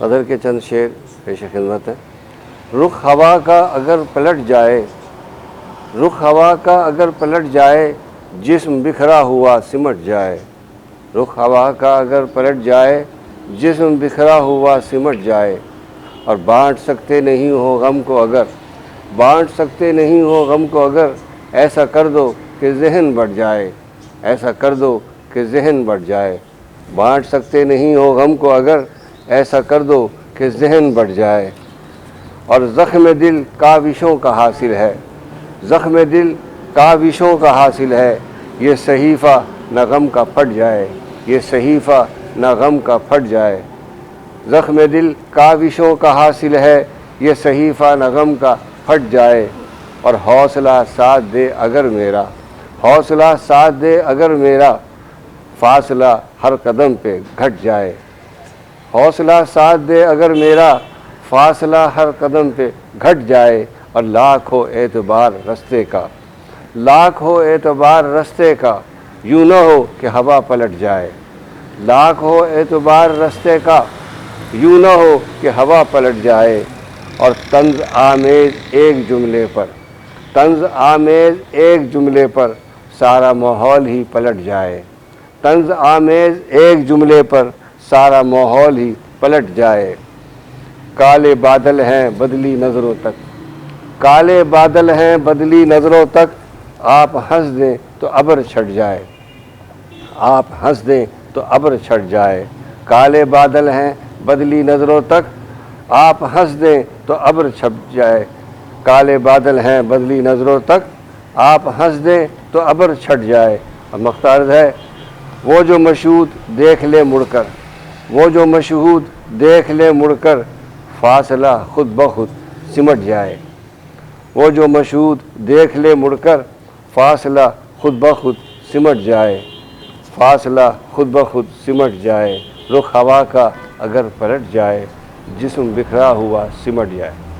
قدر کے چند شعر پیش خدمت ہیں۔ رخ ہوا کا اگر پلٹ جائے، رخ ہوا کا اگر پلٹ جائے، جسم بکھرا ہوا سمٹ جائے۔ رخ ہوا کا اگر پلٹ جائے، جسم بکھرا ہوا سمٹ جائے۔ اور بانٹ سکتے نہیں ہو غم کو اگر، بانٹ سکتے نہیں ہو غم کو اگر، ایسا کر دو کہ ذہن بڑھ جائے، ایسا کر دو کہ ذہن بڑھ جائے۔ بانٹ سکتے نہیں ہو غم کو اگر، ایسا کر دو کہ ذہن بڑھ جائے۔ اور زخم دل کاوشوں کا حاصل ہے، زخم دل کاوشوں کا حاصل ہے، یہ صحیفہ نہ غم کا پھٹ جائے، یہ صحیفہ نہ غم کا پھٹ جائے۔ زخم دل کاوشوں کا حاصل ہے، یہ صحیفہ نہ غم کا پھٹ جائے۔ اور حوصلہ ساتھ دے اگر میرا، حوصلہ ساتھ دے اگر میرا، فاصلہ ہر قدم پہ گھٹ جائے۔ حوصلہ ساتھ دے اگر میرا، فاصلہ ہر قدم پہ گھٹ جائے۔ اور لاکھ ہو اعتبار رستے کا، لاکھ ہو اعتبار رستے کا، یوں نہ ہو کہ ہوا پلٹ جائے۔ لاکھ ہو اعتبار رستے کا، یوں نہ ہو کہ ہوا پلٹ جائے۔ اور طنز آمیز ایک جملے پر، طنز آمیز ایک جملے پر سارا ماحول ہی پلٹ جائے۔ طنز آمیز ایک جملے پر سارا ماحول ہی پلٹ جائے۔ کالے بادل ہیں بدلی نظروں تک، کالے بادل ہیں بدلی نظروں تک، آپ ہنس دیں تو ابر چھٹ جائے، آپ ہنس دیں تو ابر چھٹ جائے۔ کالے بادل ہیں بدلی نظروں تک، آپ ہنس دیں تو ابر چھٹ جائے۔ کالے بادل ہیں بدلی نظروں تک، آپ ہنس دیں تو ابر چھٹ جائے۔ اور مختارض ہے، وہ جو مشہود دیکھ لے مڑ کر، وہ جو مشہود دیکھ لے مڑ کر، فاصلہ خود بخود سمٹ جائے۔ وہ جو مشہود دیکھ لے مڑ کر، فاصلہ خود بخود سمٹ جائے، فاصلہ خود بخود سمٹ جائے۔ رخ ہوا کا اگر پلٹ جائے، جسم بکھرا ہوا سمٹ جائے۔